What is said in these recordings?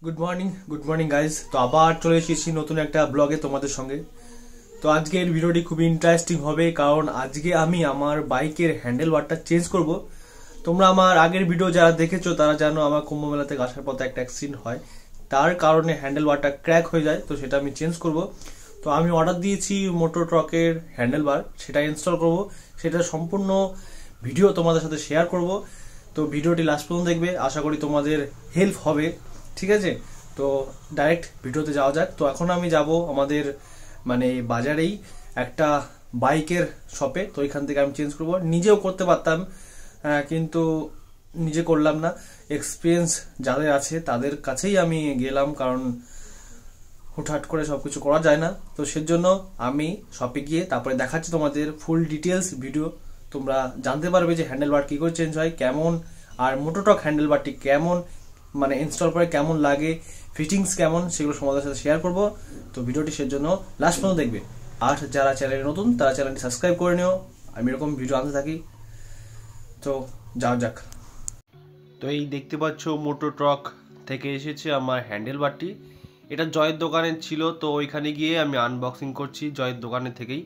Good morning guys. তো আবার চলে এসেছি নতুন একটা ব্লগে তোমাদের সঙ্গে। তো আজকের ভিডিওটি খুবই ইন্টারেস্টিং হবে, কারণ আজকে আমি আমার বাইকের হ্যান্ডেল বারটা চেঞ্জ করব। তোমরা আমার আগের ভিডিও যারা দেখেছো তারা জানো আমার কুম্ভ মেলা থেকে আসার পথে একটা অ্যাক্সিডেন্ট হয়, তার কারণে হ্যান্ডেল বারটা ক্র্যাক হয়ে যায়। তো সেটা আমি চেঞ্জ করব। তো আমি অর্ডার দিয়েছি মোটর ট্রাকের হ্যান্ডেল বার, সেটা ইনস্টল করব। সেটা সম্পূর্ণ ভিডিও তোমাদের সাথে শেয়ার করব। তো ভিডিওটি লাস্ট পর্যন্ত দেখবে, আশা করি তোমাদের হেল্প হবে। ঠিক আছে, তো ডাইরেক্ট ভিডিওতে যাওয়া যাক। তো এখন আমি যাব আমাদের বাজারেই একটা বাইকের শপে। তো এখান থেকে আমি চেঞ্জ করব। নিজেও করতে পারতাম, কিন্তু নিজে করলাম না। এক্সপিরিয়েন্স যাদের আছে তাদের কাছেই আমি গেলাম, কারণ হুটহাট করে সবকিছু করা যায় না। তো সেজন্য আমি শপে গিয়ে তারপরে দেখাচ্ছি তোমাদের ফুল ডিটেলস ভিডিও। তোমরা জানতে পারবে যে হ্যান্ডেল বার কি করে চেঞ্জ হয়, কেমন, আর মোটোটক হ্যান্ডেল বারটি কেমন, ইনস্টল করে কেমন লাগে, ফিটিংস কেমন, সেগুলো তোমাদের সাথে শেয়ার করব। তো ভিডিওটি সেজন্য লাস্ট পর্যন্ত দেখবে। আর যারা চ্যানেলে নতুন তারা চ্যানেলটি সাবস্ক্রাইব করে নিও, আমি এরকম ভিডিও আনতে থাকি। তো যাও যাক। তো এই দেখতে পাচ্ছ মোটর ট্রাক থেকে এসেছে আমার হ্যান্ডেল বারটি। এটা জয়ের দোকানে ছিল, তো ওইখানে গিয়ে আমি আনবক্সিং করছি জয়ের দোকানের থেকেই।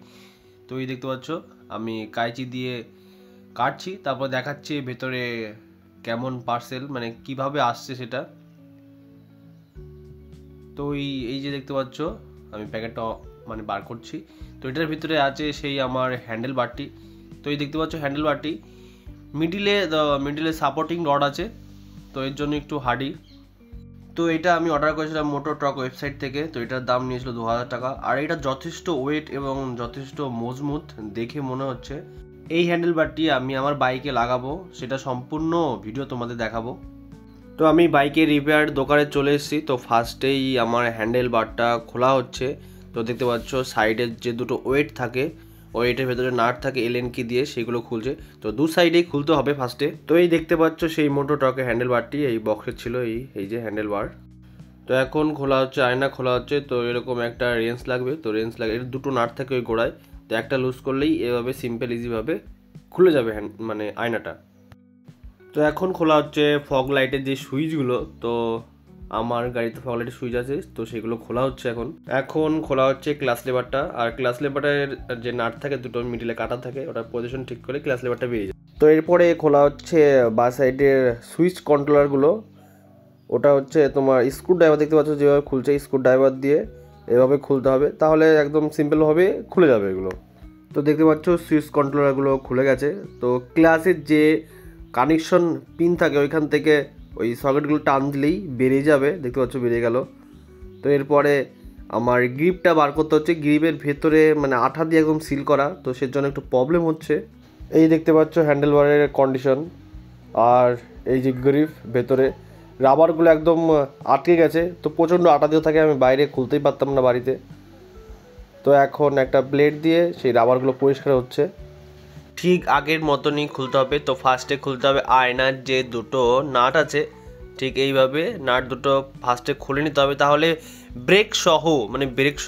তো এই দেখতে পাচ্ছ আমি কাঁচি দিয়ে কাটছি, তারপর দেখাচ্ছি ভেতরে কেমন পার্সেল, কিভাবে আসছে সেটা। তো এই যে দেখতে পাচ্ছ আমি প্যাকেটটা বার করছি। তো এটার ভিতরে আছে সেই আমার হ্যান্ডেল বারটি। তো এই দেখতে পাচ্ছ হ্যান্ডেল বারটি মিডিলে সাপোর্টিং রড আছে, তো এর জন্য একটু হার্ডি। তো এটা আমি অর্ডার করেছিলাম মোটর ট্রাক ওয়েবসাইট থেকে। তো এটার দাম নিয়েছিল 2000 টাকা। আর এটা যথেষ্ট ওয়েট এবং যথেষ্ট মজবুত দেখে মনে হচ্ছে। এই হ্যান্ডেল বারটি আমি আমার বাইকে লাগাবো, সেটা সম্পূর্ণ ভিডিও তোমাদের দেখাবো। তো আমি বাইকের রিপেয়ার দোকানে চলে এসেছি। তো ফার্স্টেই আমার হ্যান্ডেল বারটা খোলা হচ্ছে। তো দেখতে পাচ্ছ সাইডের যে দুটো ওয়েট থাকে, ওয়েটের ভেতরে নাট থাকে এলএন কি দিয়ে, সেগুলো খুলছে। তো দু সাইডেই খুলতে হবে ফার্স্টে। তো এই দেখতে পাচ্ছ সেই মোটর ট্রাকের হ্যান্ডেল বারটি এই বক্সে ছিল, এই যে হ্যান্ডেল বার। তো এখন খোলা হচ্ছে, আয়না খোলা হচ্ছে। তো এরকম একটা রেঞ্জ লাগবে, তো রেঞ্জ লাগে, এর দুটো নাট থাকে ওই গোড়ায়। তো একটা লুজ করলেই এভাবে সিম্পল ইজিভাবে খুলে যাবে আয়নাটা। তো এখন খোলা হচ্ছে ফগ লাইটের যে সুইচগুলো। তো আমার গাড়িতে ফগ লাইটের সুইচ আছে, তো সেগুলো খোলা হচ্ছে। এখন খোলা হচ্ছে ক্লাস লেবারটা। আর ক্লাস লেবারের যে নাট থাকে দুটো মিডিলে কাটা থাকে, ওটা পজিশন ঠিক করে ক্লাস লেবারটা বেরিয়ে যায়। তো এরপরে খোলা হচ্ছে বা সাইডের সুইচ কন্ট্রোলারগুলো। ওটা হচ্ছে তোমার স্ক্রু ড্রাইভার, দেখতে পাচ্ছ যেভাবে খুলছে, স্ক্রু ড্রাইভার দিয়ে এভাবে খুলতে হবে, তাহলে একদম সিম্পলভাবে খুলে যাবে এগুলো। তো দেখতে পাচ্ছ সুইচ কন্ট্রোলারগুলো খুলে গেছে। তো ক্লাসের যে কানেকশন পিন থাকে ওইখান থেকে ওই সকেটগুলো টান দিলেই বেরিয়ে যাবে, দেখতে পাচ্ছ বেরিয়ে গেল। তো এরপরে আমার গ্রিপটা বার করতে হচ্ছে। গ্রিপের ভেতরে আঠা দিয়ে একদম সিল করা, তো সের জন্য একটু প্রবলেম হচ্ছে। এই দেখতে পাচ্ছ হ্যান্ডেল বারের কন্ডিশন। আর এই যে গ্রিপ ভেতরে রাবারগুলো একদম আটকে গেছে, তো প্রচণ্ড আঠা দিয়ে থাকে, আমি বাইরে খুলতেই পারতাম না বাড়িতে। তো এখন একটা ব্লেড দিয়ে সেই রাবারগুলো পরিষ্কার হচ্ছে। ঠিক আগের মতনই খুলতে হবে। তো ফার্স্টে খুলতে হবে আয়নার যে দুটো নাট আছে, ঠিক এইভাবে নাট দুটো ফার্স্টে খুলে নিতে হবে, তাহলে ব্রেক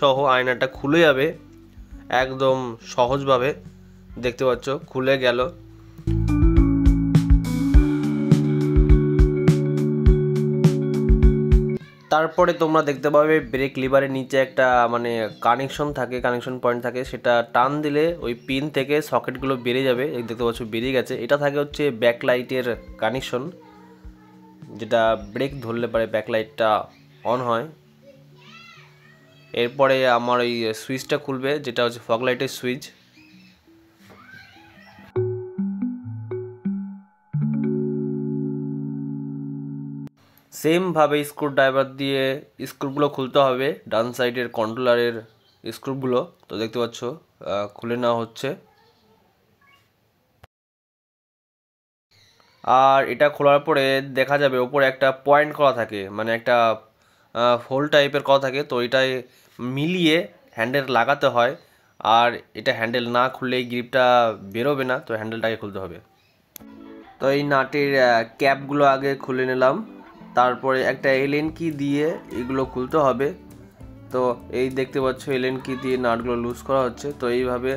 সহ আয়নাটা খুলে যাবে একদম সহজভাবে। দেখতে পাচ্ছ খুলে গেল। তারপরে তোমরা দেখতে পাবে ব্রেক লিভারের নিচে একটা কানেকশন থাকে, কানেকশন পয়েন্ট থাকে, সেটা টান দিলে ওই পিন থেকে সকেটগুলো বেরিয়ে যাবে। দেখতে পাচ্ছ বেরিয়ে গেছে। এটা থাকে হচ্ছে ব্যাকলাইটের কানেকশন, যেটা ব্রেক ধরলে পরে ব্যাকলাইটটা অন হয়। এরপরে আমার ওই সুইচটা খুলবে, যেটা হচ্ছে ফগ লাইটের সুইচ। সেমভাবে স্ক্রু ড্রাইভার দিয়ে স্ক্রুগুলো খুলতে হবে, ডান সাইডের কন্ট্রোলারের স্ক্রুগুলো। তো দেখতে পাচ্ছ খুলে নেওয়া হচ্ছে। আর এটা খোলার পরে দেখা যাবে ওপরে একটা পয়েন্ট করা থাকে, একটা হোল টাইপের করা থাকে। তো এটাই মিলিয়ে হ্যান্ডেল লাগাতে হয়। আর এটা হ্যান্ডেল না খুললে এই গ্রিপটা বেরোবে না, তো হ্যান্ডেলটাকে খুলতে হবে। তো এই নাটের ক্যাপগুলো আগে খুলে নিলাম, তারপরে একটা এলএন কি দিয়ে এগুলো খুলতে হবে। তো এই দেখতে পাচ্ছ এলএন কি দিয়ে নাটগুলো লুজ করা হচ্ছে। তো এইভাবে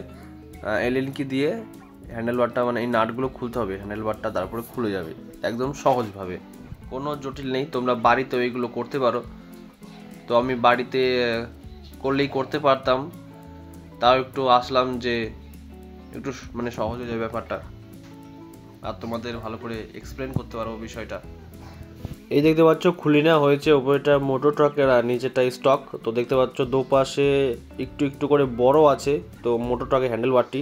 এলএন কি দিয়ে হ্যান্ডেল বারটা এই নাটগুলো খুলতে হবে, হ্যান্ডেল বারটা তারপরে খুলে যাবে একদম সহজভাবে। কোনো জটিল নেই, তোমরা বাড়িতেও এইগুলো করতে পারো। তো আমি বাড়িতে করলেই করতে পারতাম, তাও একটু আসলাম যে একটু মানে সহজ হয়ে যায় ব্যাপারটা, আর তোমাদের ভালো করে এক্সপ্লেন করতে পারবো বিষয়টা। এই দেখতে পাচ্ছ খুলে নেওয়া হয়েছে, উপরেটা মোটর ট্রাকের আর নিচেটা স্টক। তো দেখতে পাচ্ছ দুপাশে একটু একটু করে বড় আছে, তো মোটর ট্রাকের হ্যান্ডেল বারটি।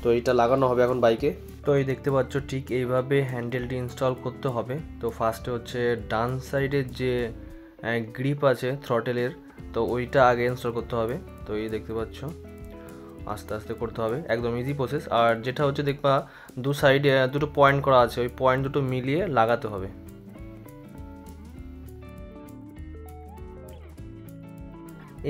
তো এইটা লাগানো হবে এখন বাইকে। তো এই দেখতে পাচ্ছ ঠিক এইভাবে হ্যান্ডেলটি ইনস্টল করতে হবে। তো ফার্স্টে হচ্ছে ডান সাইডের যে গ্রিপ আছে থ্রটেলের, তো ওইটা আগে ইনস্টল করতে হবে। তো এই দেখতে পাচ্ছ আস্তে আস্তে করতে হবে, একদম ইজি প্রসেস। আর যেটা হচ্ছে দেখবা দু সাইডে দুটো পয়েন্ট করা আছে, ওই পয়েন্ট দুটো মিলিয়ে লাগাতে হবে।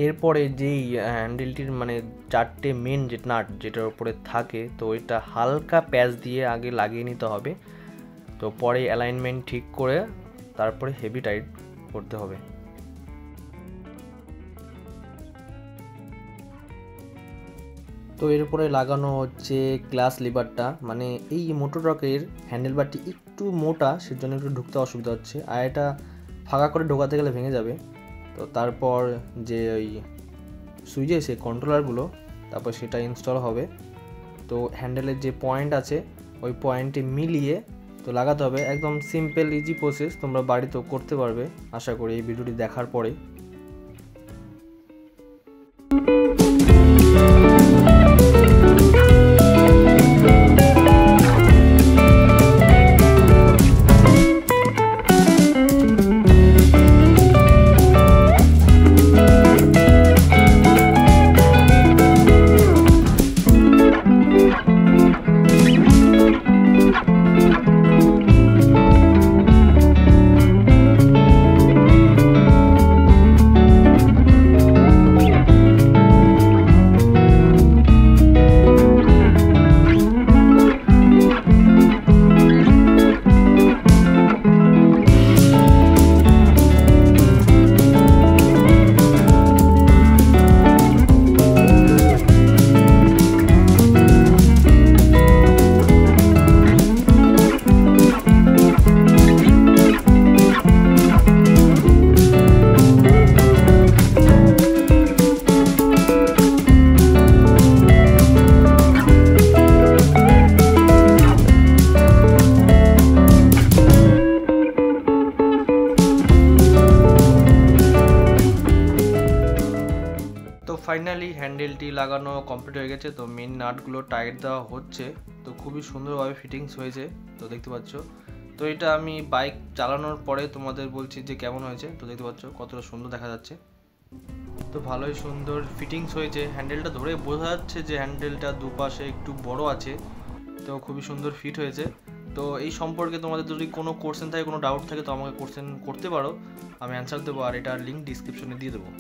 এরপরে যেই হ্যান্ডেলটির মানে চারটে মেন যে নাট যেটার উপরে থাকে, তো ওইটা হালকা প্যাচ দিয়ে আগে লাগিয়ে নিতে হবে। তো পরে অ্যালাইনমেন্ট ঠিক করে তারপরে হেভি টাইট করতে হবে। তো এরপরে লাগানো হচ্ছে ক্লাস লিভারটা, মানে এই মোটর রকের হ্যান্ডেল বারটি একটু মোটা, সেজন্য একটু ঢুকতে অসুবিধা হচ্ছে, আর এটা ফাঁকা করে ঢোকাতে গেলে ভেঙে যাবে। তো তারপর যে ওই সুইচে সে কন্ট্রোলারগুলো, তারপর সেটা ইনস্টল হবে। তো হ্যান্ডেলের যে পয়েন্ট আছে ওই পয়েন্টে মিলিয়ে তো লাগাতে হবে। একদম সিম্পল ইজি প্রসেস, তোমরা বাড়িতেও করতে পারবে আশা করি এই ভিডিওটি দেখার পরে। তো ফাইনালি হ্যান্ডেলটি লাগানো কমপ্লিট হয়ে গেছে। তো মেন নাটগুলো টাইট দেওয়া হচ্ছে, তো খুবই সুন্দরভাবে ফিটিংস হয়েছে। তো দেখতে পাচ্ছ, তো এটা আমি বাইক চালানোর পরে তোমাদের বলছি যে কেমন হয়েছে। তো দেখতে পাচ্ছ কতটা সুন্দর দেখা যাচ্ছে, তো ভালোই সুন্দর ফিটিংস হয়েছে। হ্যান্ডেলটা ধরে বোঝা যাচ্ছে যে হ্যান্ডেলটা দুপাশে একটু বড় আছে, তো খুবই সুন্দর ফিট হয়েছে। তো এই সম্পর্কে তোমাদের যদি কোনো কোশ্চেন থাকে, কোনো ডাউট থাকে, তো আমাকে কোশ্চেন করতে পারো, আমি অ্যান্সার দেবো, আর এটার লিঙ্ক ডিসক্রিপশনে দিয়ে দেবো।